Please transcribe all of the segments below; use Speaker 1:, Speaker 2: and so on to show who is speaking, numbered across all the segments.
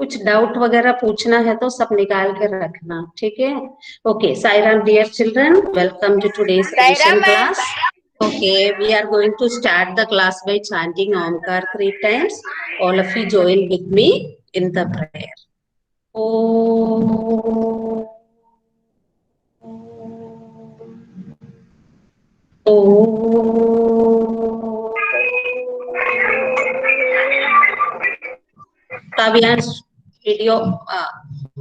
Speaker 1: कुछ डाउट वगैरह पूछना है तो सब निकाल के रखना, ठीक है। Okay, Sairam dear children, welcome to today's addition class. Okay, we are going to start the class by chanting Omkar 3 times. All of you join with me in the prayer. Om. Om. Kavyansh video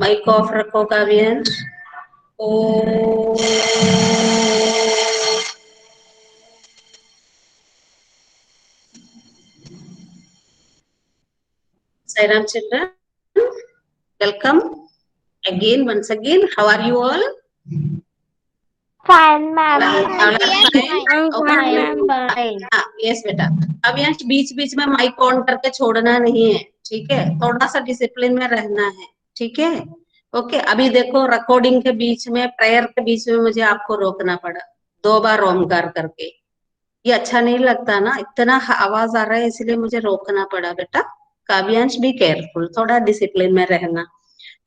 Speaker 1: mic off रखो काव्यांश. ओम. Sairam children, welcome again, once again. How are you all?
Speaker 2: Fine, ma'am.
Speaker 1: All are fine? Okay. Yes बेटा. अब यहाँ बीच बीच में mic on करके छोड़ना नहीं है, ठीक है। थोड़ा सा डिसिप्लिन में रहना है, ठीक है। ओके, अभी देखो रिकॉर्डिंग के बीच में, प्रेयर के बीच में मुझे आपको रोकना पड़ा 2 बार ओमकार करके। ये अच्छा नहीं लगता ना, इतना आवाज आ रहा है इसलिए मुझे रोकना पड़ा बेटा। काव्यांश बी केयरफुल, थोड़ा डिसिप्लिन में रहना,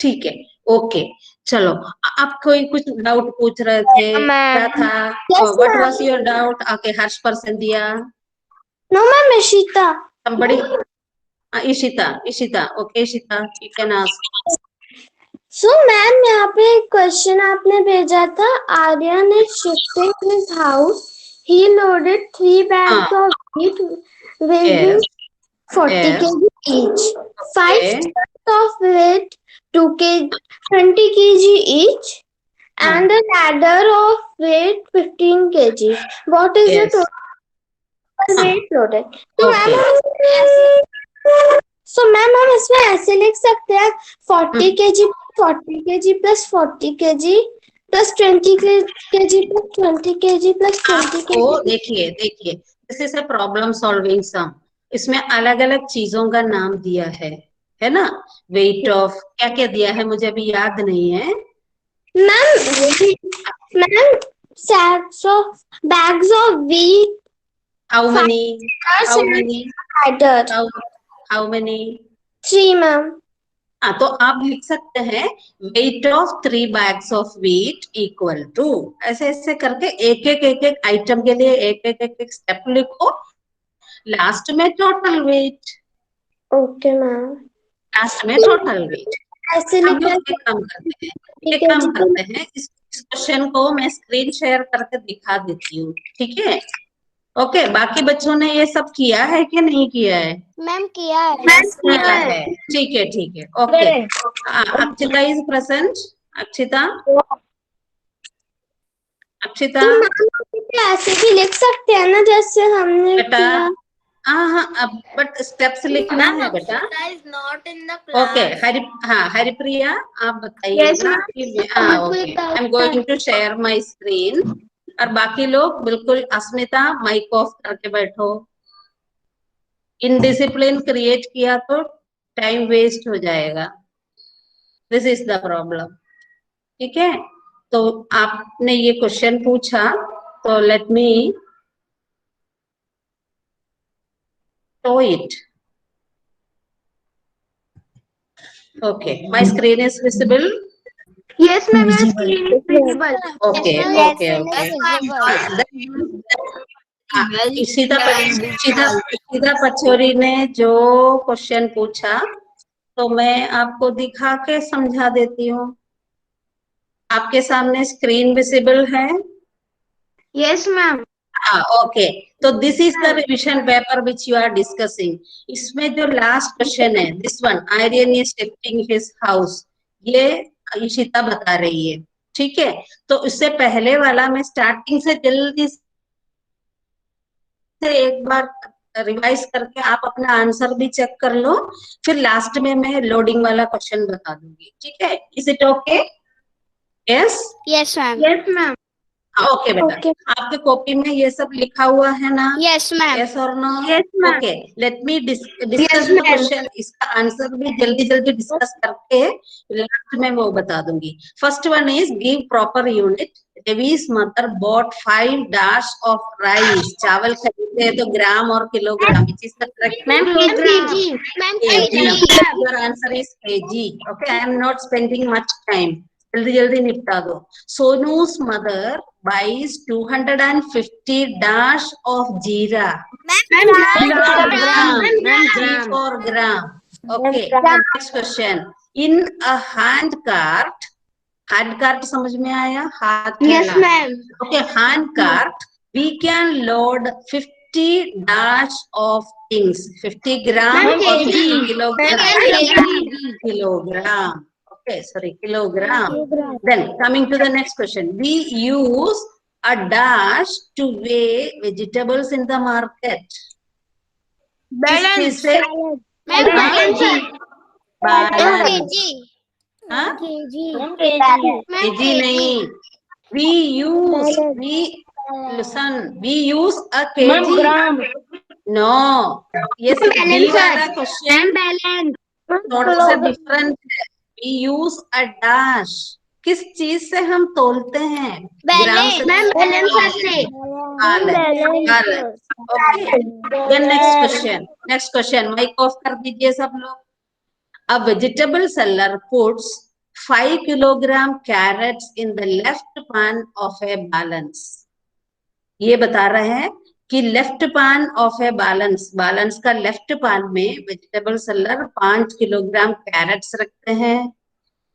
Speaker 1: ठीक है। ओके, चलो आप कोई कुछ डाउट पूछ रहे थे, क्या था? What was your doubt? Okay, Harsh person दिया.
Speaker 2: No, ma'am, Ishita.
Speaker 1: somebody Ishita. Okay Ishita, you can ask.
Speaker 2: So, ma'am, यहाँ पे एक क्वेश्चन आपने भेजा था. Aryan is shifting his house. He loaded 3 bags of wheat weighing 40 kg each. 5 tons of weight 20 kg each. And a ladder of weight 15 kg. What is the total weight loaded? So, ma'am, हम इसमें ऐसे लिख सकते हैं 40 kg plus 40 kg plus 20 kg plus 20 kg plus 20 kg.
Speaker 1: आपको देखिए this is a problem solving sum. इसमें अलग अलग चीजों का नाम दिया है ना. वेट ऑफ क्या क्या दिया है मुझे अभी याद नहीं है.
Speaker 2: Ma'am, sacks of bags of wheat.
Speaker 1: How many? How many?
Speaker 2: 3, ma'am.
Speaker 1: तो आप लिख सकते हैं weight of 3 bags of wheat equal to, ऐसे ऐसे करके एक एक आइटम के लिए एक स्टेप लिखो. लास्ट में total weight.
Speaker 2: Okay ma'am.
Speaker 1: Last में टोटल वेट.
Speaker 2: ऐसे
Speaker 1: हम
Speaker 2: लिखना
Speaker 1: लोग एक काम करते हैं, इस क्वेश्चन को मैं स्क्रीन शेयर करके दिखा देती हूँ, ठीक है. ओके, बाकी बच्चों ने ये सब किया है कि नहीं किया है?
Speaker 2: मैम किया है.
Speaker 1: ठीक है. Okay, Akshita is present. Akshita.
Speaker 2: ऐसे भी लिख सकते हैं ना जैसे हमने किया.
Speaker 1: हाँ, अब बट स्टेप्स लिखना है बेटा. ओके, हरिप्रिया आप बताइएगा. Okay, I am going to share my screen. और बाकी लोग बिल्कुल, अस्मिता माइक ऑफ करके बैठो. इनडिसिप्लिन क्रिएट किया तो टाइम वेस्ट हो जाएगा. दिस इज द प्रॉब्लम, ठीक है. तो आपने ये क्वेश्चन पूछा, तो let me show it. Okay, my screen is visible.
Speaker 2: Yes, ma'am. Your screen is visible.
Speaker 1: Okay. Ishita Pachauri ने जो क्वेश्चन पूछा, तो मैं आपको दिखा के समझा देती हूँ. आपके सामने स्क्रीन विजिबल है?
Speaker 2: Yes, ma'am.
Speaker 1: ओके, तो this is the revision paper which you are discussing. इसमें जो लास्ट क्वेश्चन है, this one, Aryan is shifting his house, ये इशिता बता रही है, ठीक है. तो इससे पहले वाला मैं स्टार्टिंग से जल्दी से एक बार रिवाइज करके आप अपना आंसर भी चेक कर लो, फिर लास्ट में मैं लोडिंग वाला क्वेश्चन बता दूंगी, ठीक है. Is it okay? Yes
Speaker 2: Yes, ma'am.
Speaker 1: Okay बेटा,
Speaker 2: Okay.
Speaker 1: आपके कॉपी में ये सब लिखा हुआ है ना?
Speaker 3: Yes, ma'am.
Speaker 1: यस और no?
Speaker 2: Yes, ma'am.
Speaker 1: Okay, let me discuss
Speaker 2: Yes,
Speaker 1: the
Speaker 2: ma'am.
Speaker 1: Question. इसका आंसर भी जल्दी जल्दी डिस्कस करके लास्ट में वो बता दूंगी। First one is give proper unit. Devi's mother bought 5 dash of rice। चावल खरीदते हैं तो ग्राम और kilogram, which is the correct?
Speaker 2: Ma'am, kg.
Speaker 3: Ma'am,
Speaker 1: kg।
Speaker 3: kg.
Speaker 1: Your answer is kg। Okay, I am not spending much time। जल्दी जल्दी निपटा दो। सोनू's mother buys 250 dash of jeera।
Speaker 2: Ma'am,
Speaker 1: gram,
Speaker 2: Ma'am,
Speaker 1: G
Speaker 2: gram.
Speaker 1: for gram। Okay,
Speaker 2: Gram.
Speaker 1: next question। In a hand cart समझ में आया? हाथ
Speaker 2: Yes,
Speaker 1: ठेला।
Speaker 2: ma'am.
Speaker 1: Okay, hand cart we can load 50 dash of things। 50 gram
Speaker 2: Ma'am,
Speaker 1: or
Speaker 2: kg.
Speaker 1: 50 kilogram?
Speaker 2: Ma'am,
Speaker 1: Kilogram। Okay, sorry, kilogram।
Speaker 2: Kilogram.
Speaker 1: Then coming to the next question, we use a dash to weigh vegetables in the market।
Speaker 2: Balance.
Speaker 1: से
Speaker 3: Ma'am,
Speaker 2: Balance.
Speaker 1: balance।
Speaker 3: kg.
Speaker 1: हाँ?
Speaker 2: kg.
Speaker 1: kg नहीं, we use a
Speaker 2: Ma'am,
Speaker 1: kg।
Speaker 2: gram.
Speaker 1: No, ये सब D
Speaker 2: Balance,
Speaker 1: वाला
Speaker 2: sir.
Speaker 1: Question
Speaker 2: Balance.
Speaker 1: थोड़ा सा different है। we use a dash। किस चीज से हम तोलते हैं? ग्राम से।
Speaker 2: Ma'am, balance से.
Speaker 1: balance। Okay, then next question mic off कर दीजिए सब लोग। A vegetable seller puts 5 kilogram carrots in the left pan of a balance। ये बता रहे हैं कि लेफ्ट पान ऑफ ए बैलेंस का लेफ्ट पान में वेजिटेबल सेलर 5 किलोग्राम कैरेट्स रखते हैं।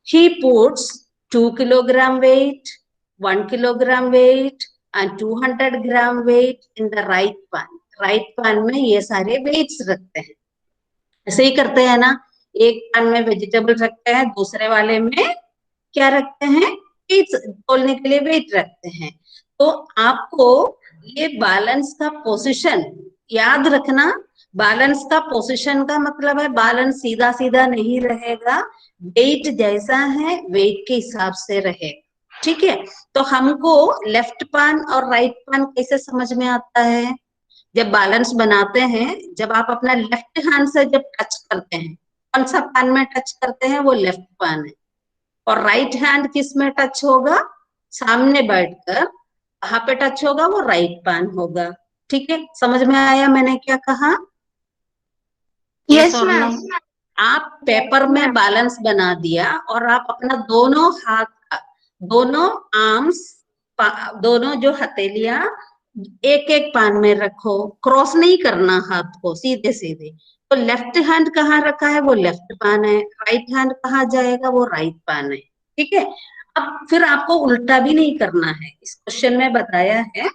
Speaker 1: He puts 2 kilogram weight, 1 kilogram weight and 200 gram weight in the right पान। राइट पान में ये सारे वेट्स रखते हैं। ऐसे ही करते हैं ना, एक पान में वेजिटेबल रखते हैं, दूसरे वाले में क्या रखते हैं? वेट तोलने के लिए वेट रखते हैं। तो आपको ये बैलेंस का पोजीशन याद रखना। बैलेंस का पोजीशन का मतलब है बैलेंस सीधा सीधा नहीं रहेगा, वेट जैसा है वेट के हिसाब से रहेगा। ठीक है, तो हमको लेफ्ट पान और राइट पान कैसे समझ में आता है? जब बैलेंस बनाते हैं, जब आप अपना लेफ्ट हैंड से जब टच करते हैं, कौन सा पान में टच करते हैं? वो लेफ्ट पान है। और राइट हैंड किस में टच होगा? सामने बैठकर कहाँ पे टच होगा? वो राइट पान होगा। ठीक है, समझ में आया मैंने क्या कहा?
Speaker 2: Yes,
Speaker 1: और
Speaker 2: ma'am.
Speaker 1: no? आप पेपर में बैलेंस बना दिया और आप अपना दोनों हाथ का, दोनों आर्म्स, दोनों जो हथेलियां एक एक पान में रखो। क्रॉस नहीं करना हाथ को, सीधे सीधे। तो लेफ्ट हैंड कहाँ रखा है? वो लेफ्ट पान है। राइट हैंड कहाँ जाएगा? वो राइट पान है। ठीक है, अब फिर आपको उल्टा भी नहीं करना है। इस क्वेश्चन में बताया है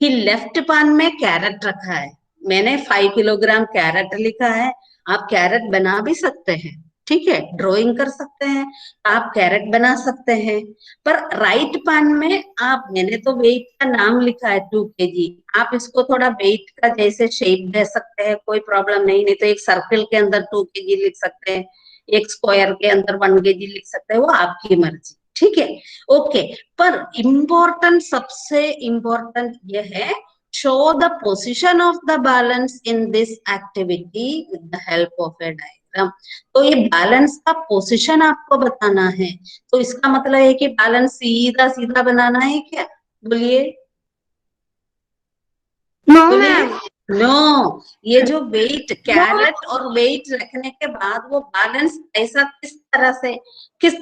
Speaker 1: कि लेफ्ट पान में कैरेट रखा है, मैंने 5 किलोग्राम कैरेट लिखा है। आप कैरेट बना भी सकते हैं, ठीक है, ड्राइंग कर सकते हैं, आप कैरेट बना सकते हैं। पर राइट पान में आप, मैंने तो वेट का नाम लिखा है 2 kg, आप इसको थोड़ा वेट का जैसे शेप दे सकते हैं, कोई प्रॉब्लम नहीं। नहीं तो एक सर्कल के अंदर 2 kg लिख सकते हैं, एक स्क्वायर के अंदर 1 kg लिख सकते हैं, वो आपकी मर्जी। ठीक है, ओके। पर इम्पोर्टेंट, सबसे इम्पोर्टेंट ये है, show the position of the balance in this activity with the help of a diagram। तो ये बैलेंस का पोजीशन आपको बताना है। तो इसका मतलब है कि बैलेंस सीधा सीधा बनाना है क्या? बोलिए।
Speaker 2: No, ma'am.
Speaker 1: नो, ये जो वेट, कैरेट और वेट रखने के बाद वो बैलेंस ऐसा किस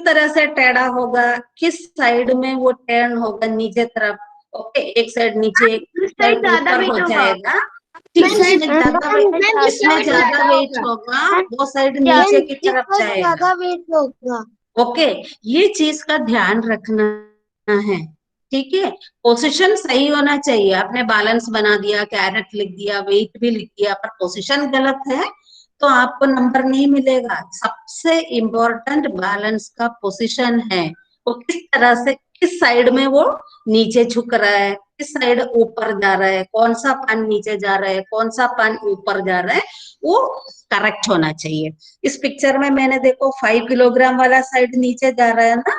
Speaker 1: तरह से टेढ़ा होगा, किस साइड में वो टर्न होगा, नीचे तरफ। ओके, एक साइड नीचे, एक साइड ऊपर हो जाएगा। जिसमें ज्यादा वेट होगा वो साइड नीचे की तरफ जाएगा।
Speaker 2: वेट होगा।
Speaker 1: ओके, ये चीज का ध्यान रखना है। ठीक है, पोजीशन सही होना चाहिए। आपने बैलेंस बना दिया, कैरेट लिख दिया, वेट भी लिख दिया, पर पोजीशन गलत है तो आपको नंबर नहीं मिलेगा। सबसे इम्पोर्टेंट बैलेंस का पोजीशन है, वो किस तरह से, किस साइड में वो नीचे झुक रहा है, किस साइड ऊपर जा रहा है, कौन सा पान नीचे जा रहा है, कौन सा पान ऊपर जा रहा है, वो करेक्ट होना चाहिए। इस पिक्चर में मैंने देखो 5 किलोग्राम वाला साइड नीचे जा रहा है ना,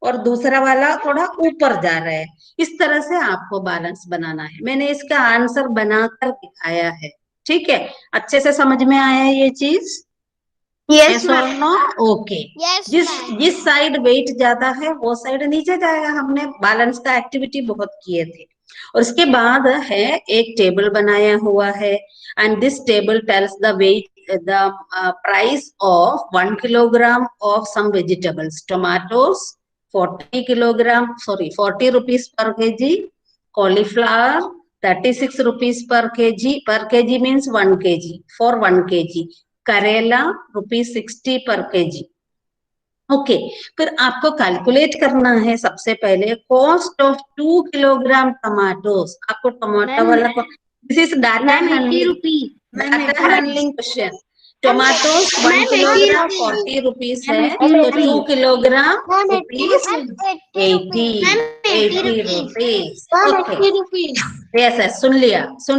Speaker 1: और दूसरा वाला थोड़ा ऊपर जा रहा है। इस तरह से आपको बैलेंस बनाना है। मैंने इसका आंसर बनाकर दिखाया है, ठीक है? अच्छे से समझ में आया ये चीज?
Speaker 2: यस
Speaker 1: और नो? ओके। जिस साइड वेट ज्यादा है वो साइड नीचे जाएगा। हमने बैलेंस का एक्टिविटी बहुत किए थे। और उसके बाद है एक टेबल बनाया हुआ है, and this table tells the weight, the price of 1 kilogram of some vegetables. Tomatoes 40 kilogram, sorry 40 rupees per kg. Cauliflower 36 rupees per kg. Per kg means 1 kg, for 1 kg. करेला ₹60 पर केजी। ओके, फिर आपको calculate करना है सबसे पहले cost of 2 kilogram tomatoes. आपको tomato वाला, this is data handling question. Tomatoes 1 kilogram 40 rupees है, तो 2 kilogram rupees 80 rupees. Okay, yes, सुन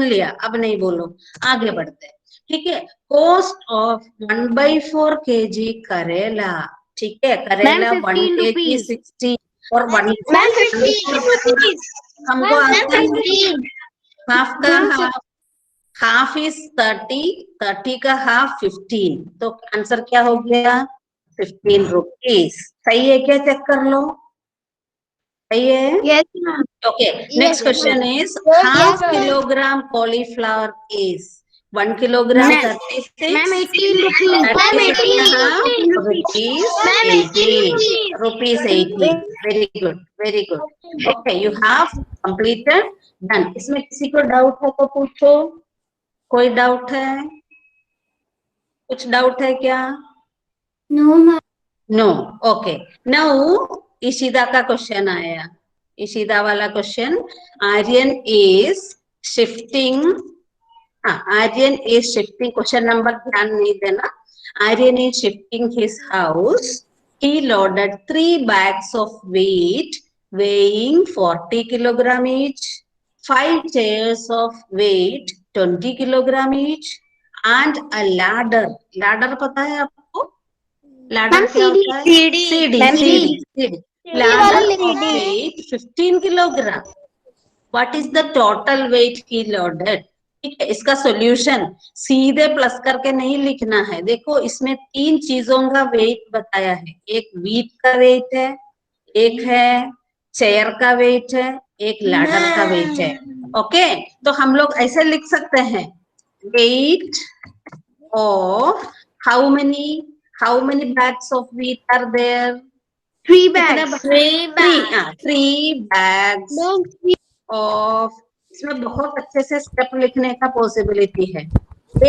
Speaker 1: लिया, अब नहीं बोलो, आगे बढ़ते हैं। ठीक है, कॉस्ट ऑफ 1/4 kg करेला, ठीक है? करेला 1 kg 60 और 1 हमको आता है हाफ का हाफ इज 30 का हाफ 15, तो आंसर क्या हो गया? 15 रुपीस। सही है क्या? चेक कर लो, सही है?
Speaker 2: Yes ma'am.
Speaker 1: Okay, next question is half kilogram cauliflower is 1 kilogram 36 rupees 80. Very good, very good. Okay, you have completed, done. इसमें किसी को डाउट है तो पूछो। कोई डाउट है? कुछ डाउट है क्या?
Speaker 2: No ma'am.
Speaker 1: No. Okay, now Ishita का क्वेश्चन आया। ईशिता वाला question, Aryan is shifting, Aryan is shifting, question number ध्यान नहीं देना। Aryan is shifting his house, he loaded 3 bags of weight weighing 40 kilogram each, 5 chairs of weight 20 kilogram each, and a ladder. ladder पता है आपको? Ladder क्या होता है? सीढ़ी। Ladder of weight 15 kilogram. What is the total weight he loaded? ठीक है, इसका सॉल्यूशन सीधे प्लस करके नहीं लिखना है। देखो, इसमें 3 चीजों का वेट बताया है। एक व्हीट का वेट है, एक है चेयर का वेट है, एक लैडर का वेट है। ओके, तो हम लोग ऐसे लिख सकते हैं, weight of how many bags of wheat are there?
Speaker 2: 3 bags.
Speaker 1: 3 bags of, इसमें बहुत अच्छे से स्टेप लिखने का पॉसिबिलिटी है।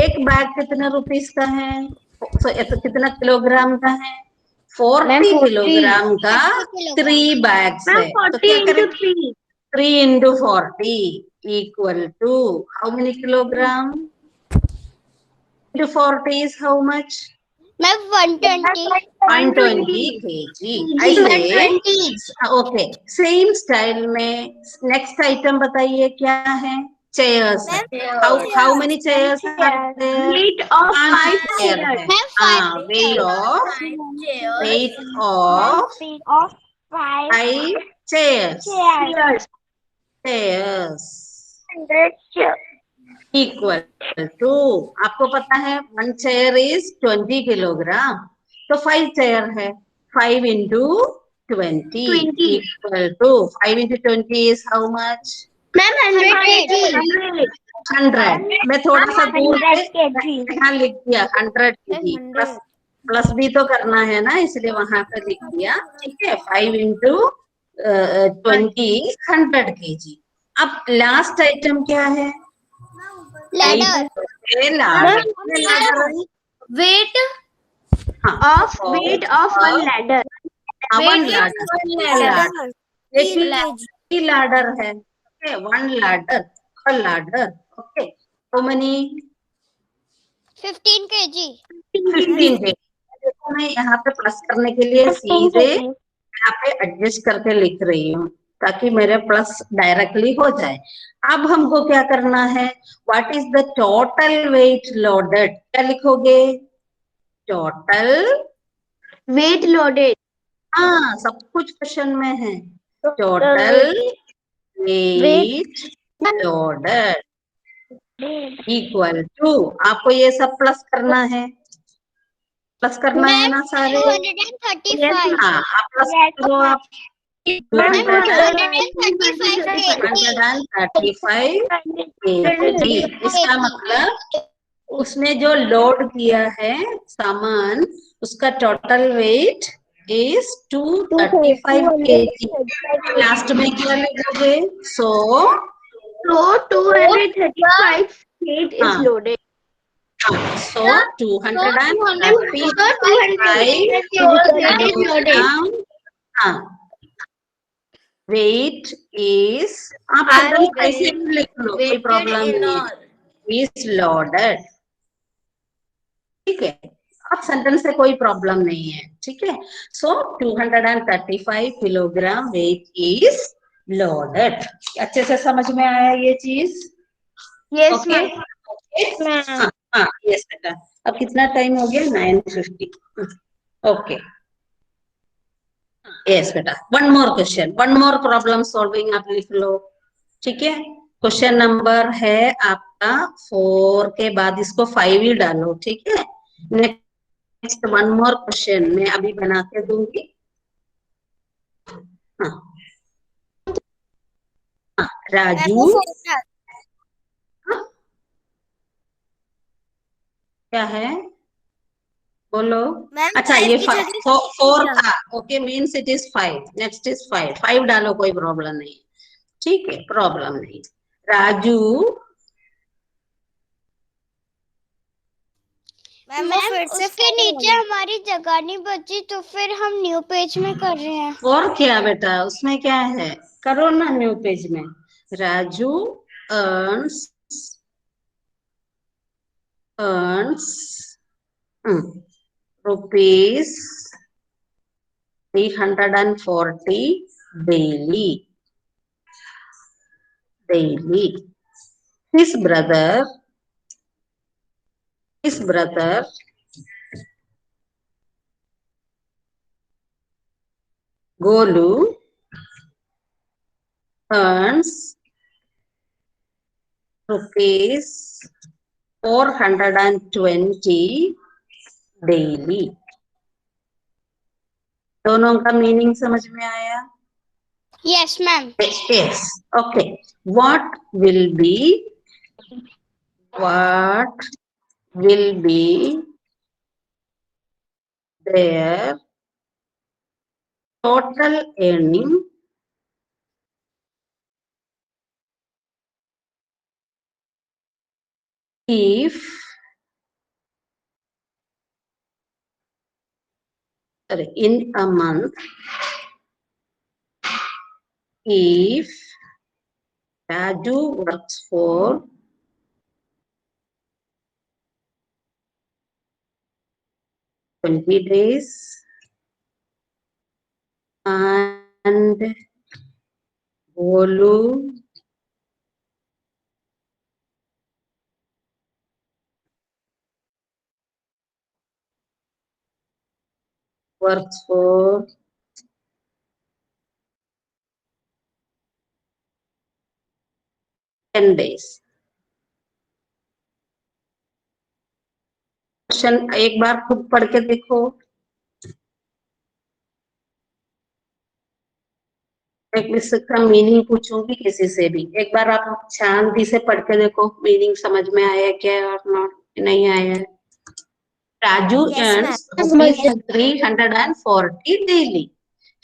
Speaker 1: एक बैग कितने रुपीस का है? कितना किलोग्राम का है? 40 किलोग्राम का 3 बैग्स है। तो क्या करें? 3 into 40 equal to how many kilogram? Into 40 is how much? 120 kg। Okay, same style में नेक्स्ट आइटम बताइए क्या है? चेयर्स है। हाउ मेनी चेयर्स है?
Speaker 2: Weight of 5 chairs.
Speaker 1: weight of 5 chairs equal to, आपको पता है 1 chair is 20 किलोग्राम, तो 5 चेयर है, 5 into 20 equal to 5 into 20 is how much? 100। मैं थोड़ा सा दूर पे यहाँ लिख दिया 100 kg, प्लस भी तो करना है ना, इसलिए वहां पे लिख दिया। ठीक है, 5 into 20 100 kg। अब लास्ट आइटम क्या है?
Speaker 2: Ladder. Weight of one ladder.
Speaker 1: Ladder है, okay, 1 ladder, a ladder, okay. How many?
Speaker 3: 15 kg.
Speaker 1: 15 kg। देखो, मैं यहाँ पे प्लस करने के लिए सीधे यहाँ पे एडजस्ट करके लिख रही हूँ, ताकि मेरे प्लस डायरेक्टली हो जाए। अब हमको क्या करना है? What is the total weight loaded? क्या लिखोगे? Total
Speaker 2: Weight loaded.
Speaker 1: हाँ, सब कुछ क्वेश्चन में है। Total weight loaded equal to, आपको ये सब प्लस करना है, प्लस करना है ना सारे।
Speaker 3: 235
Speaker 1: हाँ, आप प्लस करो आप। 235 kg। इसका मतलब उसने जो लोड किया है सामान, उसका total weight is 235 kg। Last में क्या लिखोगे? सो
Speaker 2: 235 feet is
Speaker 1: हाँ,
Speaker 2: loaded.
Speaker 1: so 235 kilogram, हाँ, weight is, आप सेंटेंस ऐसे भी लिख लो, कोई प्रॉब्लम नहीं है, is loaded, ठीक है, आप सेंटेंस से कोई प्रॉब्लम नहीं है, ठीक है। सो 235 किलोग्राम वेट इज लोडेड। अच्छे से समझ में आया ये चीज?
Speaker 2: Yes,
Speaker 1: ओके, हाँ हाँ, यस बेटा। अब कितना टाइम हो गया? 9:50। ओके, यस बेटा। One more question, one more problem solving आप लिख लो, ठीक है। क्वेश्चन नंबर है आपका 4 के बाद इसको 5 ही डालो, ठीक है। नेक्स्ट वन मोर क्वेश्चन मैं अभी बना के दूंगी। हाँ, हाँ, राजू, हाँ, क्या है बोलो? अच्छा, ये 4 था, okay, means it is 5। Next is 5 डालो, कोई प्रॉब्लम नहीं, ठीक है, प्रॉब्लम नहीं। राजू,
Speaker 3: मैम उसके नीचे हमारी जगह नहीं बची, तो फिर हम न्यू पेज में कर रहे हैं।
Speaker 1: और क्या बेटा, उसमें क्या है, करो ना न्यू पेज में। Raju earns rupees 340 daily. His brother Golu earns rupees 420 daily. दोनों का मीनिंग समझ में आया?
Speaker 3: Yes ma'am.
Speaker 1: Yes. Okay. What will be their total earning if in a month, if Raju works for 20 days and Golu works for 10 days. Question एक बार खुद पढ़ के देखो। एक इसका मीनिंग पूछूंगी किसी से भी, एक बार आप शांति से पढ़ के देखो, मीनिंग समझ में आया क्या और नॉट, नहीं आया। Raju earns rupees 340 daily.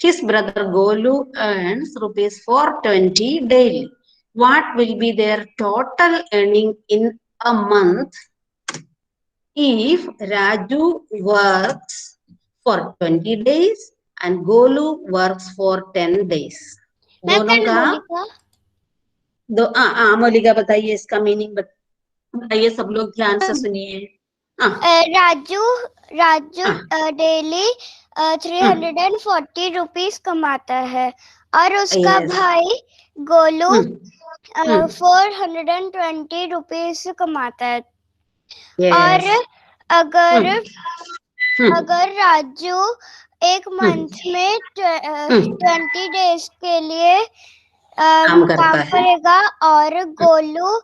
Speaker 1: His brother Golu earns rupees 420 daily. What will be their total earning in a month if Raju works for 20 days and Golu works for 10 days? दोनों का मोलिका बताइए, इसका मीनिंग बताइए, सब लोग ध्यान से सुनिए।
Speaker 3: राजू डेली 340 रुपीस कमाता है और उसका भाई गोलू 420 रुपीस कमाता है। और अगर राजू एक मंथ में 20 डेज के लिए
Speaker 1: काम करता
Speaker 3: काम
Speaker 1: है।
Speaker 3: करेगा और गोलू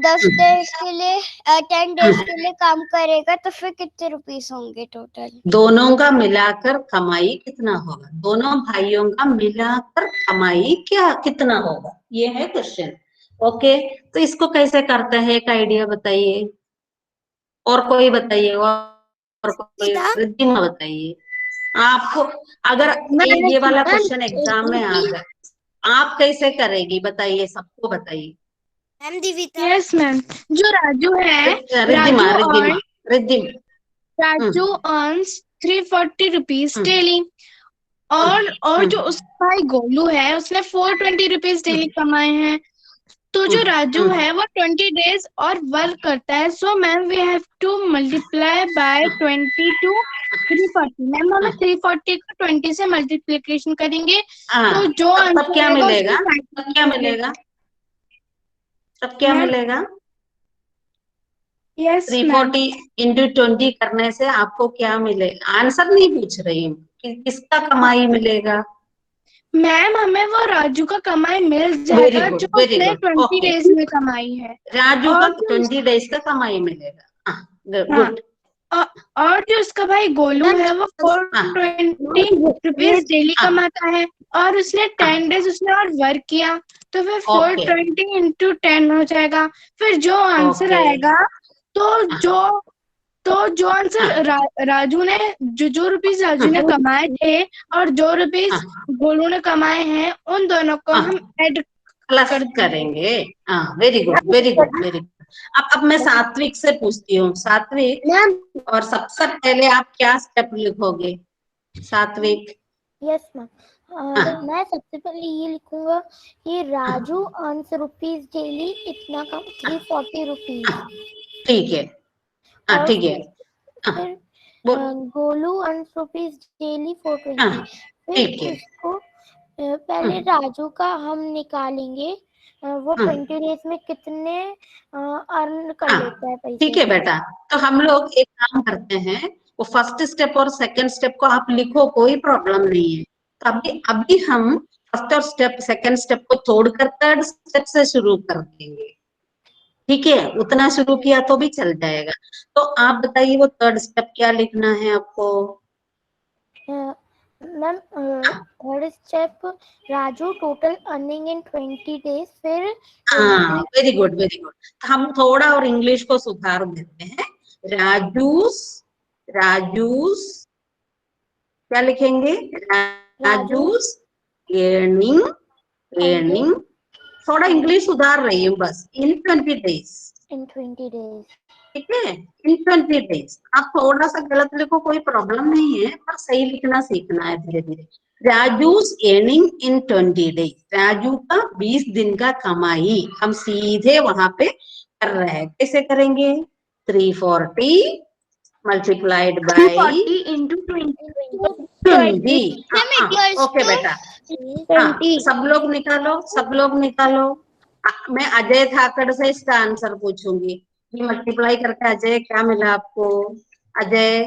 Speaker 3: 10 डेज के लिए 10 डेज के लिए काम करेगा, तो फिर कितने रुपीस होंगे टोटल?
Speaker 1: दोनों का मिलाकर कमाई कितना होगा? दोनों भाइयों का मिलाकर कमाई कितना होगा, ये है क्वेश्चन। ओके, तो इसको कैसे करते हैं, एक आइडिया बताइए। और कोई बताइए, और कोई, रिद्धिमा बताइए। आपको अगर ये वाला क्वेश्चन एग्जाम में आ जाए, आप कैसे करेगी बताइए, सबको बताइए।
Speaker 3: मैम दिविता।
Speaker 2: यस मैम, जो राजू है,
Speaker 1: Riddhima Riddhima Riddhima
Speaker 2: Raju earns 340 rupees daily, और जो उसका भाई गोलू है उसने 420 रुपीज डेली कमाए हैं। तो जो राजू है वो 20 डेज और वर्क करता है, so ma'am we have to multiply by 20 to 340। Ma'am हमें 340 को 20 से मल्टीप्लिकेशन करेंगे, तो जो
Speaker 1: तब
Speaker 2: आंसर
Speaker 1: क्या
Speaker 2: आएगा
Speaker 1: मिलेगा?
Speaker 2: उसको
Speaker 1: तब क्या मिलेगा? तब क्या
Speaker 2: मैम
Speaker 1: मिलेगा?
Speaker 2: यस मैम
Speaker 1: 340 इंटू 20 करने से आपको क्या मिलेगा? आंसर नहीं पूछ रही हूँ कि किसका कमाई मिलेगा।
Speaker 2: मैम हमें वो राजू का कमाई मिल
Speaker 1: वेरी
Speaker 2: जाएगा
Speaker 1: गुड,
Speaker 2: जो
Speaker 1: वेरी
Speaker 2: उसने
Speaker 1: गुड,
Speaker 2: 20
Speaker 1: ओके।
Speaker 2: डेज में कमाई है।
Speaker 1: राजू का
Speaker 2: और जो
Speaker 1: 20 डेज का कमाई मिलेगा।
Speaker 2: हाँ,
Speaker 1: गुड।
Speaker 2: और जो उसका भाई गोलू है वो 420 रुपीज डेली कमाता है, और उसने 10 डेज उसने और वर्क किया, तो फिर 420 इंटू 10 हो जाएगा। फिर जो आंसर आएगा, तो जो आंसर राजू ने जो रुपीज राजू ने कमाए थे और जो रुपीज गोलू ने कमाए हैं, उन दोनों को हम ऐड
Speaker 1: प्लस करेंगे। हाँ, very good, very good, very good. अब मैं सात्विक से पूछती हूँ। सात्विक, और सबसे पहले आप क्या स्टेप लिखोगे सात्विक?
Speaker 3: यस मैम, मैं सबसे पहले ये लिखूंगा कि राजू अर्न्स रुपीज डेली इतना कम 340 रुपीज।
Speaker 1: ठीक है, हाँ ठीक है।
Speaker 3: फिर गोलू अर्न्स रुपीज डेली 420। फिर
Speaker 1: ठीक है।
Speaker 3: इसको पहले राजू का हम निकालेंगे, वो 20 डेज में कितने अर्न कर लेता है पैसे।
Speaker 1: ठीक है बेटा, तो हम लोग एक काम करते हैं, वो फर्स्ट स्टेप और सेकंड स्टेप को आप लिखो, कोई प्रॉब्लम नहीं है। तो अभी हम फर्स्ट और सेकंड स्टेप को छोड़कर थर्ड स्टेप से शुरू कर देंगे। ठीक है, उतना शुरू किया तो भी चल जाएगा। तो आप बताइए वो थर्ड स्टेप क्या लिखना है आपको?
Speaker 3: Ma'am third step, Raju total earning in 20 days. फिर
Speaker 1: वेरी गुड, वेरी गुड। हम थोड़ा और इंग्लिश को सुधार देते हैं। राजूस क्या लिखेंगे? राजूस एर्निंग थोड़ा इंग्लिश सुधार रही हूँ बस। इन 20 डेज। ठीक है, इन 20 डेज। आप थोड़ा सा गलत लिखो, कोई प्रॉब्लम नहीं है, पर सही लिखना सीखना है धीरे धीरे। राजूस एर्निंग इन 20 डेज। राजू का 20 दिन का कमाई हम सीधे वहां पे कर रहे हैं। कैसे करेंगे? 340 मल्टीप्लाइड बाई
Speaker 2: 340 इंटू
Speaker 1: 20। ओके बेटा, सब लोग निकालो, सब लोग निकालो। मैं अजय ठाकर से इसका आंसर पूछूंगी कि मल्टीप्लाई करके अजय क्या मिला आपको? अजय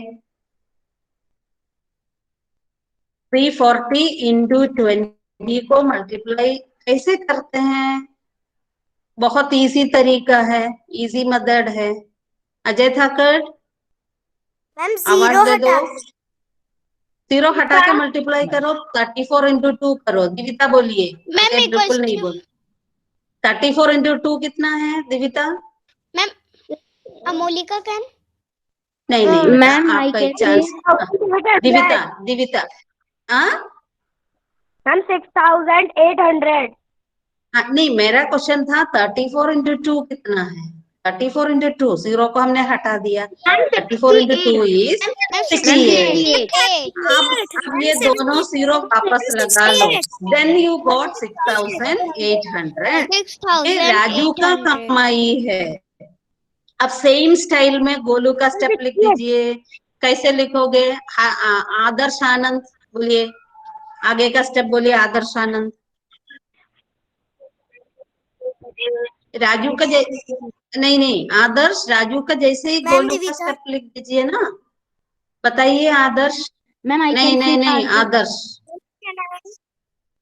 Speaker 1: 340 इंटू 20 को मल्टीप्लाई कैसे करते हैं? बहुत इजी तरीका है, इजी मेथड है। अजय ठाकर आवाज दे दो। 0 हटा के मल्टीप्लाई करो। 34 इंटू 2 करो। दिविता बोलिए। अजय बिल्कुल नहीं बोल। 34 इंटू 2 कितना है दिविता?
Speaker 3: Ma'am Amolika can.
Speaker 1: नहीं नहीं बेटा,
Speaker 2: मैम
Speaker 1: आपका एक चांस। दिविता दिविता
Speaker 2: मैम 6800।
Speaker 1: नहीं, मेरा क्वेश्चन था 34 इंटू 2 कितना है? 34 इंटू 2, 0 को हमने हटा दिया। 34 इंटू 2 इज 68। अब ये दोनों 0 वापस लगा लो। Then you got 6800। ये राजू का कमाई है। अब सेम स्टाइल में गोलू का स्टेप लिख दीजिए। कैसे लिखोगे? आदर्श आनंद बोलिए, आगे का स्टेप बोलिए। आदर्श आनंद, राजू का नहीं, आदर्श राजू का जैसे ही गोलू का स्टेप लिख दीजिए ना। बताइए आदर्श,
Speaker 4: मैम आई
Speaker 1: नहीं
Speaker 4: कैन
Speaker 1: नहीं
Speaker 4: सी
Speaker 1: नहीं, आदर्श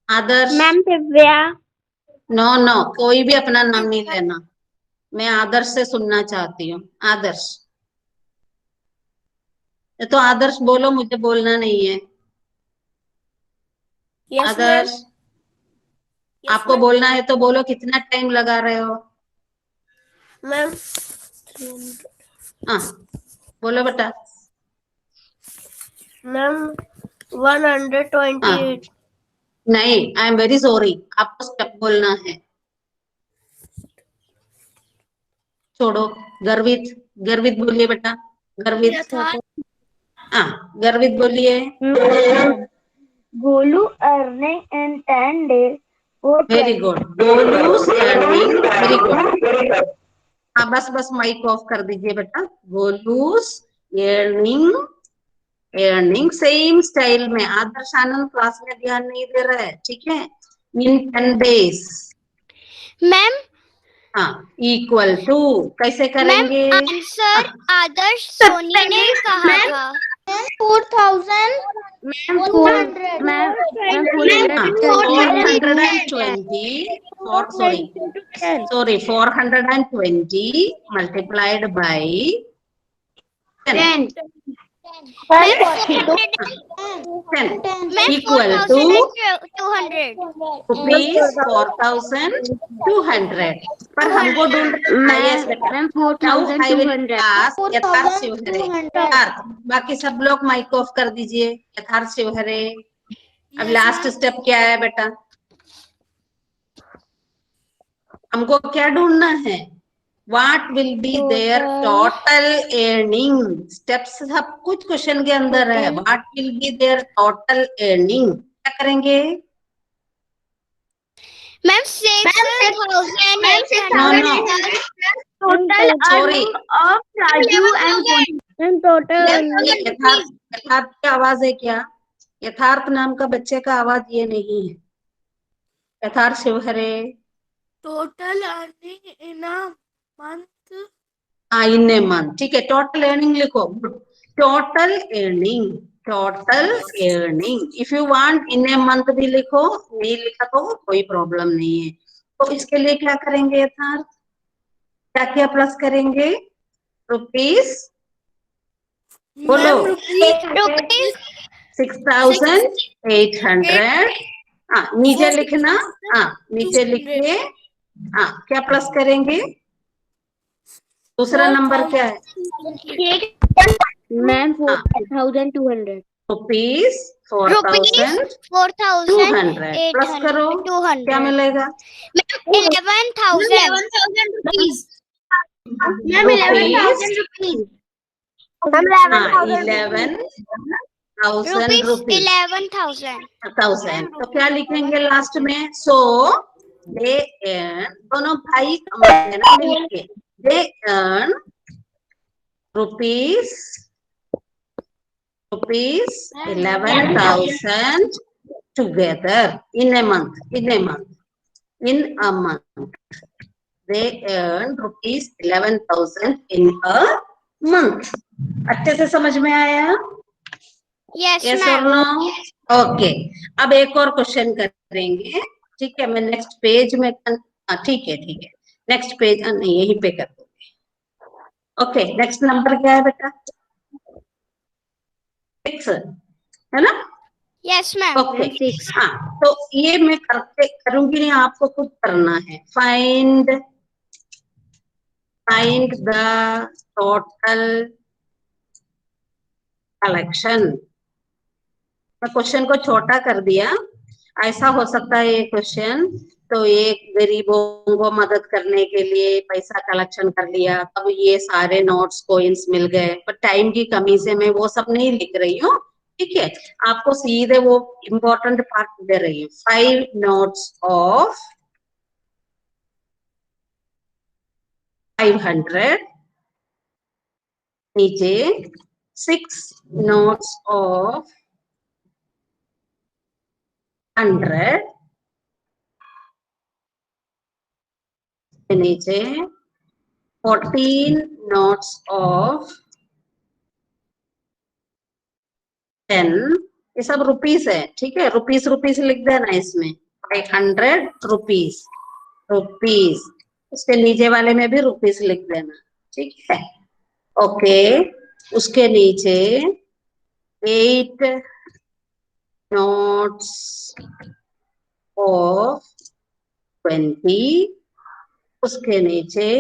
Speaker 1: आदर्श।
Speaker 2: मैम दिव्या।
Speaker 1: नो नो, कोई भी अपना नाम नहीं लेना, मैं आदर्श से सुनना चाहती हूँ। आदर्श, तो आदर्श बोलो, मुझे बोलना नहीं है। आदर्श, आपको बोलना है तो बोलो, कितना टाइम लगा रहे हो?
Speaker 5: मैम
Speaker 1: हाँ बोलो बेटा।
Speaker 5: मैम 128।
Speaker 1: नहीं, आई एम वेरी सॉरी, आपको स्टेप बोलना है। छोड़ो, गर्वित, गर्वित बोलिए बेटा, गर्वित। हाँ, गर्वित बोलिए।
Speaker 2: Golu earning in 10 days.
Speaker 1: Very good, Golu's earning, very good. हाँ बस बस माइक ऑफ कर दीजिए बेटा। Golu's earning, earning same style में। आदर्श आनंद क्लास में ध्यान नहीं दे रहा है, ठीक है। इन 10 days।
Speaker 3: मैम
Speaker 1: हाँ, इक्वल टू कैसे करेंगे?
Speaker 3: आंसर आदर्श सोनी ने कहा था।
Speaker 2: 4,000.
Speaker 4: Ma'am
Speaker 1: 420 420 multiplied by 10 equal to rupees 4,200। पर हमको ढूंढ yes बेटा।
Speaker 4: Ma'am
Speaker 1: Now I will
Speaker 4: 4,200।
Speaker 1: ask यथार्थ शिवहरे। यथार्थ, बाकी सब लोग माइक ऑफ कर दीजिए। यथार्थ शिवहरे, अब लास्ट स्टेप क्या है बेटा? हमको क्या ढूंढना है? What will be their total earning? Steps सब कुछ क्वेश्चन के अंदर है। What will be their total earning? क्या करेंगे?
Speaker 3: Ma'am 6,800
Speaker 1: No no,
Speaker 2: Total
Speaker 1: sorry,
Speaker 2: of Raju and total.
Speaker 1: यथार्थ, यथार्थ की आवाज है क्या? यथार्थ नाम का बच्चे का आवाज ये नहीं है। यथार्थ Shivhare.
Speaker 5: Total earning in a month.
Speaker 1: हाँ, इन ए मंथ, ठीक है। टोटल अर्निंग लिखो, total earning, total earning. If you want in a month भी लिखो, नहीं लिखा तो कोई प्रॉब्लम नहीं है। तो इसके लिए क्या करेंगे यथार्थ? क्या क्या प्लस करेंगे? रुपीस, बोलो। 6,800। हाँ नीचे लिखना। हाँ नीचे लिखिए। हाँ, क्या प्लस करेंगे? दूसरा नंबर क्या है?
Speaker 4: मैम 4,200।
Speaker 1: रुपीस 4,200 प्लस करो, क्या मिलेगा?
Speaker 3: 11,000
Speaker 1: रुपीस, हाँ 11,000 रुपीस।
Speaker 3: 11,000।
Speaker 1: तो क्या लिखेंगे लास्ट में? सो दे अर्न, दोनों भाई कमाते हैं ना मिलके। They earn rupees 11,000 together in a month. In a month they earn rupees 11,000 in a month। अच्छे से समझ में आया?
Speaker 3: यस
Speaker 1: यस और नो? ओके, अब एक और क्वेश्चन करेंगे, ठीक है। मैं नेक्स्ट पेज में ठीक है ठीक है, नेक्स्ट पेज नहीं, यहीं पे कर दूंगी। ओके, नेक्स्ट नंबर क्या है बेटा? 6 है ना?
Speaker 3: Yes ma'am.
Speaker 1: ओके, हाँ तो ये मैं करूंगी नहीं, आपको खुद करना है। Find the total collection. मैं क्वेश्चन को छोटा कर दिया। ऐसा हो सकता है ये क्वेश्चन, तो एक गरीबों को मदद करने के लिए पैसा कलेक्शन कर लिया, तब ये सारे नोट्स कोइंस मिल गए। पर टाइम की कमी से मैं वो सब नहीं लिख रही हूँ, ठीक है। आपको सीधे वो इम्पोर्टेंट पार्ट दे रही हूँ। 5 नोट्स ऑफ 500, नीचे 6 नोट्स ऑफ 100, नीचे 14 notes of 10, ये सब रुपीस है, ठीक है। रुपीस रुपीस लिख देना इसमें, 500 रुपीस, रुपीस। उसके नीचे वाले में भी रुपीस लिख देना, ठीक है। ओके, उसके नीचे 8 notes of 20, उसके नीचे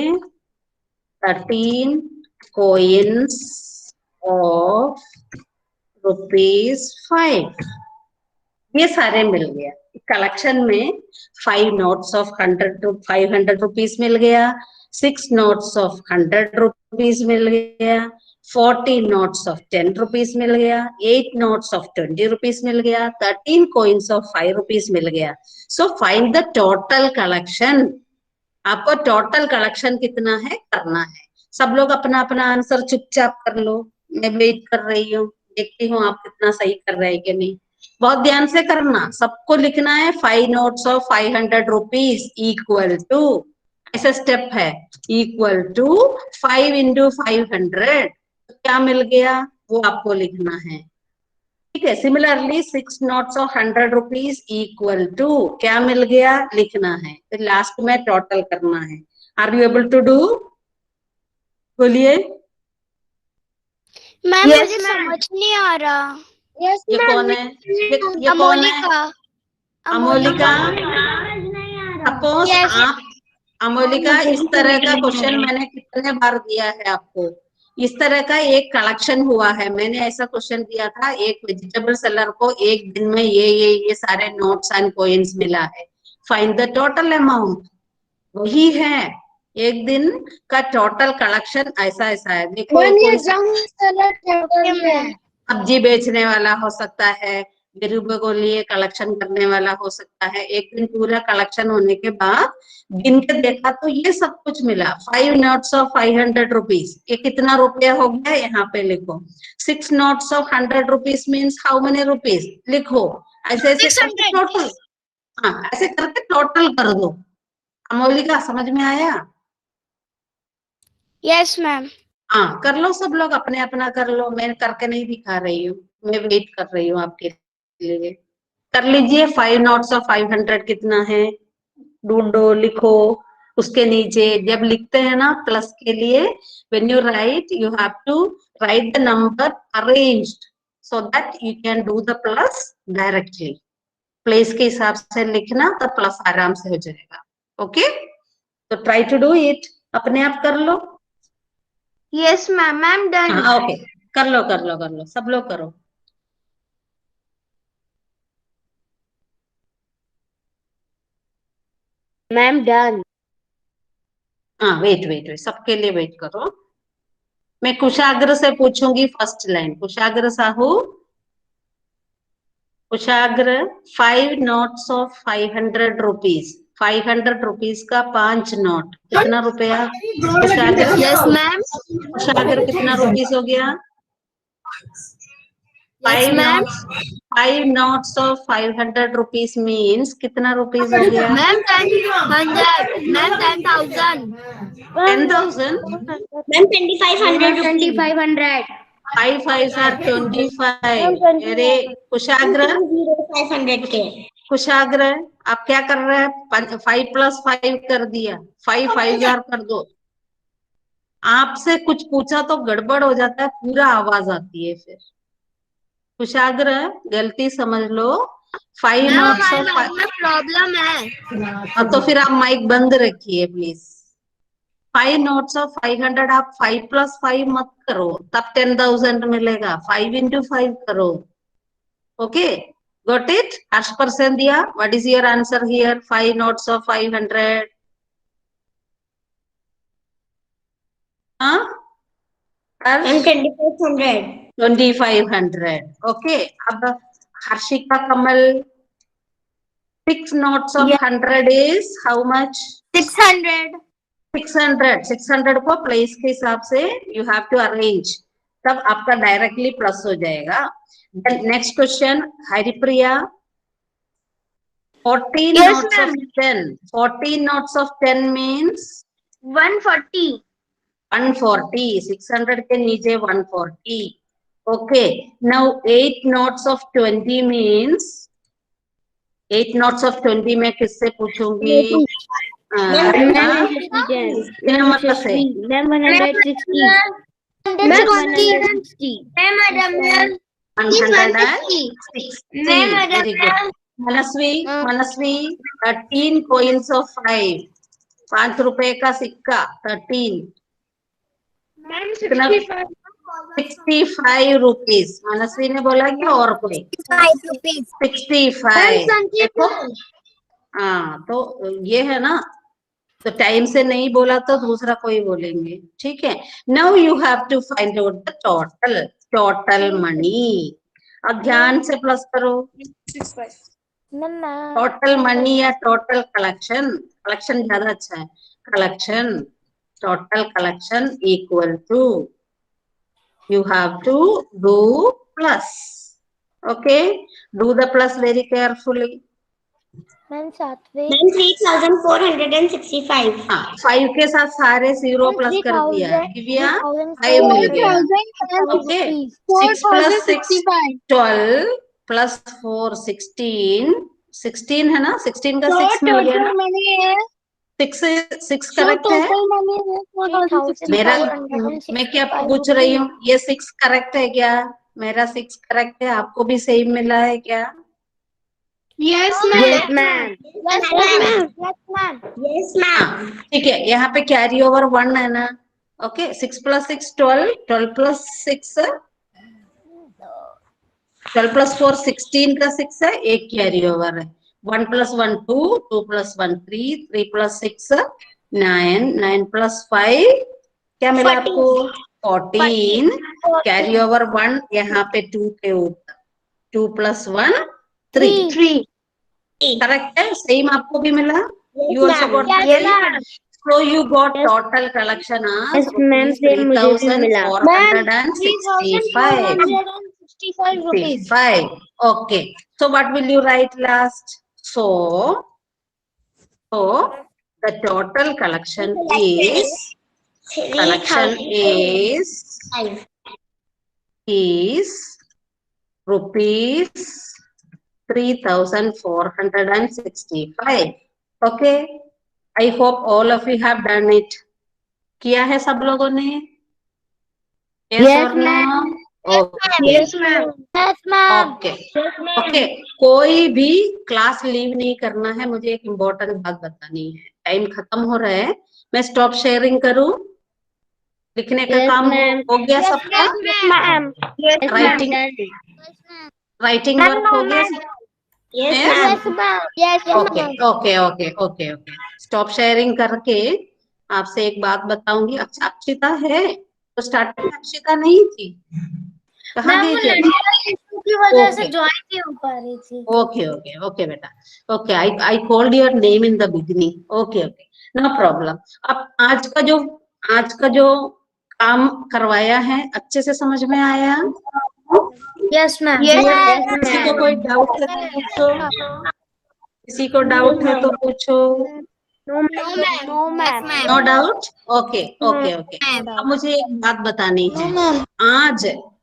Speaker 1: 13 coins of ₹5। ये सारे मिल गया कलेक्शन में। 5 notes of 500 रुपीस मिल गया, 6 notes of 100 रुपीस मिल गया, 40 notes of 10 रुपीस मिल गया, 8 notes of 20 रुपीस मिल गया, 13 coins of 5 रुपीस मिल गया। So find the total collection. आपको टोटल कलेक्शन कितना है करना है। सब लोग अपना अपना आंसर चुपचाप कर लो, मैं वेट कर रही हूँ, देखती हूँ आप कितना सही कर रहे हैं कि नहीं। बहुत ध्यान से करना, सबको लिखना है 5 notes of 500 rupees equal to, ऐसा स्टेप है, इक्वल टू 5 into 500। तो क्या मिल गया वो आपको लिखना है, ठीक है। Similarly 6 notes of 100 rupees equal to क्या मिल गया लिखना है, फिर लास्ट में टोटल करना है। Are you able to do? बोलिए।
Speaker 3: मैम मुझे समझ नहीं आ रहा।
Speaker 1: ये कौन है? ये कौन है? अमोलिका। सपोज आप अमोलिका, इस तरह का क्वेश्चन मैंने कितने बार दिया है आपको। इस तरह का एक कलेक्शन हुआ है, मैंने ऐसा क्वेश्चन दिया था, एक वेजिटेबल सेलर को एक दिन में ये सारे नोट्स एंड कॉइन्स मिला है, फाइंड द टोटल अमाउंट। वही है, एक दिन का टोटल कलेक्शन ऐसा ऐसा है। देखो कोई सब्जी बेचने वाला हो सकता है, गरीबों को लिए कलेक्शन करने वाला हो सकता है। एक दिन पूरा कलेक्शन होने के बाद गिन के देखा तो ये सब कुछ मिला, 5 notes of 500 रुपीस। ये कितना रुपया हो गया यहाँ पे लिखो। 6 notes of 100 rupees means how many rupees लिखो। ऐसे ऐसे करके टोटल, हाँ ऐसे करके टोटल कर दो। अमोलिका समझ में आया?
Speaker 3: Yes ma'am.
Speaker 1: हाँ कर लो, सब लोग अपने अपना कर लो, मैं करके नहीं दिखा रही हूँ, मैं वेट कर रही हूँ आपके लिए। कर लीजिए। 5 notes of 500 कितना है ढूंढो, लिखो। उसके नीचे जब लिखते हैं ना प्लस के लिए, when you write you have to write the number arranged so that you can do the plus directly। Place के हिसाब से लिखना तो प्लस आराम से हो जाएगा। ओके, तो ट्राई टू डू इट, अपने आप कर लो।
Speaker 2: Yes ma'am, ma'am done.
Speaker 1: हाँ ओके, कर लो कर लो कर लो, सब लोग करो।
Speaker 4: Ma'am done.
Speaker 1: हाँ वेट वेट वेट, सबके लिए वेट करो। मैं कुशाग्र से पूछूंगी first line. Kushagra Sahu, Kushagra 5 notes of 500 rupees, 500 rupees का 5 नोट कितना रुपया कुशाग्र?
Speaker 3: Yes ma'am.
Speaker 1: कुशाग्र कितना रुपीस हो गया? 5 notes of 500 रुपीस मीन्स कितना रुपीस हो गया?
Speaker 3: मैम 10,000। मैम 10,000।
Speaker 1: 10,000।
Speaker 2: मैम 2500।
Speaker 4: 2500।
Speaker 1: 5 5 are 25। अरे कुशाग्र,
Speaker 2: 500 के।
Speaker 1: कुशाग्र आप क्या कर रहे हैं? 5 + 5 कर दिया, 5 5 कर दो। आपसे कुछ पूछा तो गड़बड़ हो जाता है, पूरा आवाज आती है फिर। कुशाग्र गलती समझ लो, 5 notes of 5।
Speaker 3: प्रॉब्लम है
Speaker 1: तो फिर आप माइक बंद रखिए प्लीज। 5 notes of 500 आप 5 + 5 मत करो, तब 10,000 मिलेगा। 5 into 5 करो। Okay, got it? हर्ष % दिया। What is your answer here? 5 notes of 500। हाँ हर्ष,
Speaker 2: 2500।
Speaker 1: 2500। ओके, अब हर्षिका कमल, 6 notes of 100 is how much?
Speaker 3: 600।
Speaker 1: 600। 600 को प्लेस के हिसाब से यू हैव टू अरेंज, तब आपका डायरेक्टली प्लस हो जाएगा। Next question, Haripriya, 14 notes of 10। 14 notes of 10 means
Speaker 2: 140।
Speaker 1: 140। 600 के नीचे 140। Okay, now 8 knots of 20 means 8 knots of 20 में किससे पूछूंगी?
Speaker 4: Ma'am,
Speaker 1: से
Speaker 4: Ma'am, 160. Ma'am, 160.
Speaker 1: 160. Very good. Manasvi 13 coins of 5, 5 रुपए का सिक्का 13, 65 रुपीज। मनस्वी ने बोला कि और कोई 65। देखो, हाँ, तो ये है ना, तो टाइम से नहीं बोला तो दूसरा कोई बोलेंगे, ठीक है। Now you have to find out the total money. अब ध्यान से प्लस करो। टोटल मनी या टोटल कलेक्शन ज्यादा अच्छा है। Total collection equal to, you have to do plus. Okay, do the plus very carefully.
Speaker 3: Ma'am सातवें
Speaker 2: 3465.
Speaker 1: हाँ, 5 के साथ सारे 0 प्लस कर दिया, दिव्या 5 मिल गया। ओके, 6 plus 6 12 plus 4 16, 16 है ना, 16 का 6 मिल गया ना, 6 करेक्ट है। मेरा, मैं क्या पूछ रही हूँ, ये 6 करेक्ट है क्या? मेरा 6 करेक्ट है, आपको भी सेम मिला है क्या?
Speaker 4: Yes, ma'am.
Speaker 1: ठीक है, यहाँ पे कैरी ओवर 1 है ना। ओके, 6 plus 6 12, 12 plus 6 12 plus 4 16 का 6 है, एक कैरी ओवर है। 1 plus 1 2, 2 plus 1 3, 3 plus 6 9, 9 plus 5 क्या मिला आपको? 14। कैरी ओवर 1 यहाँ पे 2 के ऊपर, 2 plus 1 3 करेक्ट है, सेम आपको भी मिला। You also got the same. So you got total collection as
Speaker 4: ma'am, same मुझे भी मिला।
Speaker 1: 3,465. Okay. So what will you write last? So the total collection is rupees 3,465. Okay. I hope all of you have done it. किया है सब लोगों ने?
Speaker 4: Yes, ma'am. Yes, ma'am.
Speaker 1: Okay, कोई भी क्लास लीव नहीं करना है। मुझे एक इम्पोर्टेंट बात बतानी है, टाइम खत्म हो रहा है, मैं स्टॉप शेयरिंग करूं? लिखने का काम हो गया सबका? राइटिंग वर्क हो गया? ओके। स्टॉप शेयरिंग करके आपसे एक बात बताऊंगी। अच्छा, अक्षिता है तो स्टार्टिंग में अक्षिता नहीं थी, कहाँ गई थी?
Speaker 3: की वजह से ज्वाइन नहीं हो पा रही थी।
Speaker 1: ओके बेटा, okay, I called your name in the beginning. Okay, no problem. अब आज का जो काम करवाया है अच्छे से समझ में आया?
Speaker 3: Yes ma'am.
Speaker 1: किसी को कोई डाउट है तो पूछो, किसी को डाउट है तो पूछो। No doubt? ओके। अब मुझे एक बात बतानी है।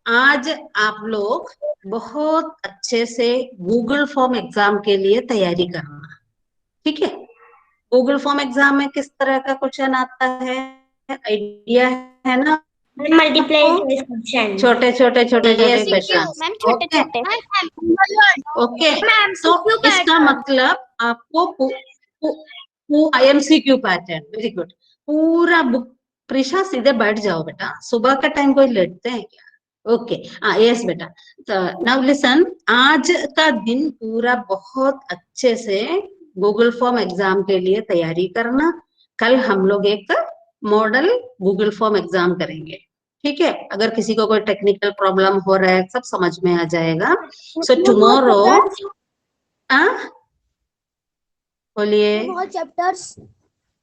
Speaker 1: आज आप लोग बहुत अच्छे से गूगल फॉर्म एग्जाम के लिए तैयारी करना, ठीक है? गूगल फॉर्म एग्जाम में किस तरह का क्वेश्चन आता है, आइडिया है ना? छोटे क्वेश्चन। ओके, तो इसका मतलब आपको IMCQ पैटर्न, वेरी गुड, पूरा बुक। प्रिशा सीधे बैठ जाओ बेटा, सुबह का टाइम कोई लेटते हैं क्या? ओके, यस बेटा। नाउ लिसन, आज का दिन पूरा बहुत अच्छे से गूगल फॉर्म एग्जाम के लिए तैयारी करना। कल हम लोग एक मॉडल गूगल फॉर्म एग्जाम करेंगे, ठीक है? अगर किसी को कोई टेक्निकल प्रॉब्लम हो रहा है, सब समझ में आ जाएगा। सो टुमारो, बोलिए।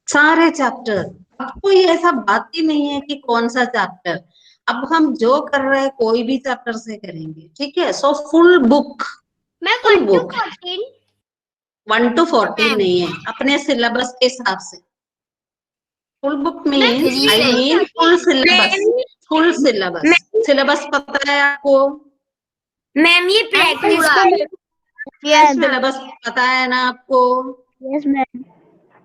Speaker 1: सारे चैप्टर, अब कोई ऐसा बात ही नहीं है कि कौन सा चैप्टर। अब हम जो कर रहे हैं कोई भी चैप्टर से करेंगे, ठीक है? सो फुल बुक 1 to 14 नहीं है, अपने सिलेबस के हिसाब से। Full book means, I mean full syllabus syllabus पता है आपको?
Speaker 4: मैम ये प्रैक्टिस
Speaker 2: यस
Speaker 1: सिलेबस पता है ना आपको?
Speaker 4: Yes ma'am.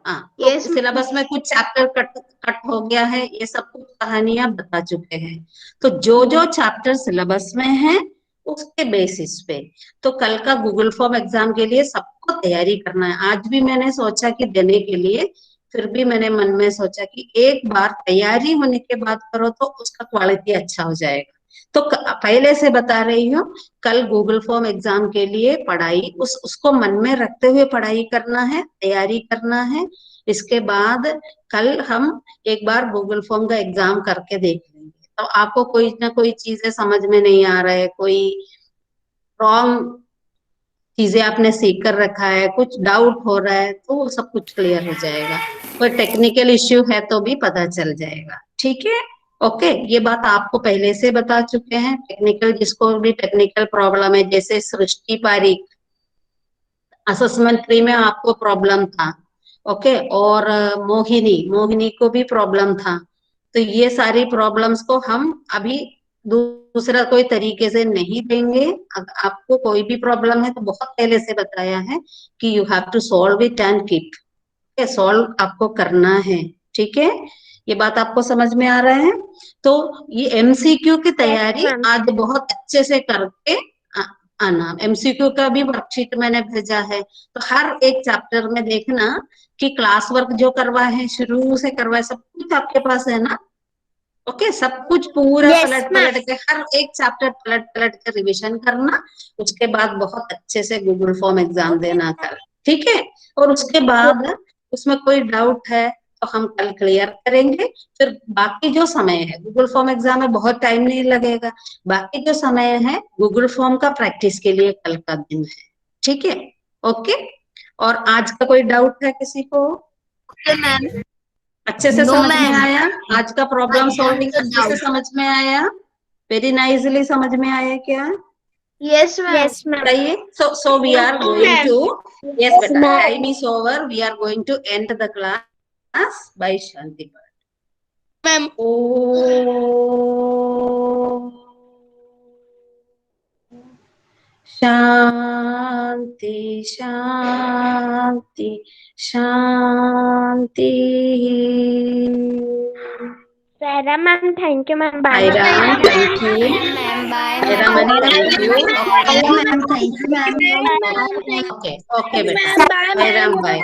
Speaker 1: हाँ, तो सिलेबस में कुछ चैप्टर कट हो गया है, ये सब कुछ कहानियां बता चुके हैं। तो जो जो चैप्टर सिलेबस में है उसके बेसिस पे तो कल का गूगल फॉर्म एग्जाम के लिए सबको तैयारी करना है। आज भी मैंने सोचा कि देने के लिए, फिर भी मैंने मन में सोचा कि एक बार तैयारी होने के बाद करो तो उसका क्वालिटी अच्छा हो जाएगा। तो पहले से बता रही हूँ, कल गूगल फॉर्म एग्जाम के लिए पढ़ाई उसको मन में रखते हुए पढ़ाई करना है, तैयारी करना है। इसके बाद कल हम एक बार गूगल फॉर्म का एग्जाम करके देख लेंगे। तो आपको कोई ना कोई चीजें समझ में नहीं आ रहा है, कोई रॉन्ग चीजें आपने सीख कर रखा है, कुछ डाउट हो रहा है, तो वो सब कुछ क्लियर हो जाएगा। कोई टेक्निकल इश्यू है तो भी पता चल जाएगा। ठीक है, ओके। ये बात आपको पहले से बता चुके हैं। टेक्निकल, जिसको भी टेक्निकल प्रॉब्लम है, जैसे सृष्टि पारिक असेसमेंट 3 में आपको प्रॉब्लम था, ओके, और मोहिनी को भी प्रॉब्लम था। तो ये सारी प्रॉब्लम्स को हम अभी दूसरा कोई तरीके से नहीं देंगे। आपको कोई भी प्रॉब्लम है तो बहुत पहले से बताया है कि you have to solve it and keep, solve आपको करना है। ठीक है, ये बात आपको समझ में आ रहा है? तो ये एमसीक्यू की तैयारी आज बहुत अच्छे से करके आना। एमसीक्यू का भी वर्कशीट मैंने भेजा है, तो हर एक चैप्टर में देखना कि क्लास वर्क जो करवा है, शुरू से करवा है, सब कुछ आपके पास है ना? ओके, सब कुछ पूरा पलट पलट के हर एक चैप्टर पलट पलट के रिवीजन करना। उसके बाद बहुत अच्छे से गूगल फॉर्म एग्जाम देना कल, ठीक है? और उसके बाद उसमें कोई डाउट है तो हम कल क्लियर करेंगे। फिर बाकी जो समय है, गूगल फॉर्म एग्जाम में बहुत टाइम नहीं लगेगा। बाकी जो समय है गूगल फॉर्म का प्रैक्टिस के लिए कल का दिन है, ठीक है? ओके, और आज का कोई डाउट है किसी को? अच्छे से समझ में आया? आज का प्रॉब्लम सॉल्विंग अच्छे से समझ में आया? वेरी नाइसली समझ में आया क्या?
Speaker 2: Yes ma'am.
Speaker 4: Yes ma'am.
Speaker 1: बताइए। so we are going to, yes beta, time is over, we are going to end the class by Shanti
Speaker 2: ma'am
Speaker 1: Shanti Shanti Shanti.
Speaker 4: Saira ma'am thank you ma'am. Bye
Speaker 1: Saira thank you.
Speaker 4: Ma'am. Bye
Speaker 1: Saira ma'am thank you.
Speaker 2: Ma'am thank you ma'am.
Speaker 1: Okay okay बेटा, Saira bye.